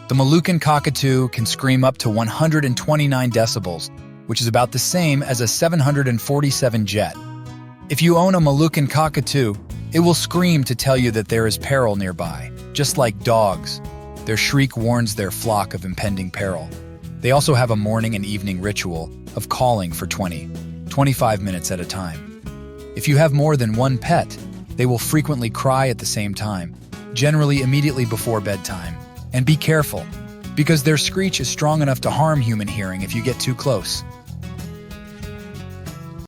The Moluccan cockatoo can scream up to 129 decibels, which is about the same as a 747 jet. If you own a Moluccan cockatoo, it will scream to tell you that there is peril nearby. Just like dogs, their shriek warns their flock of impending peril. They also have a morning and evening ritual of calling for 25 minutes at a time. If you have more than one pet, they will frequently cry at the same time, generally immediately before bedtime. And be careful, because their screech is strong enough to harm human hearing if you get too close.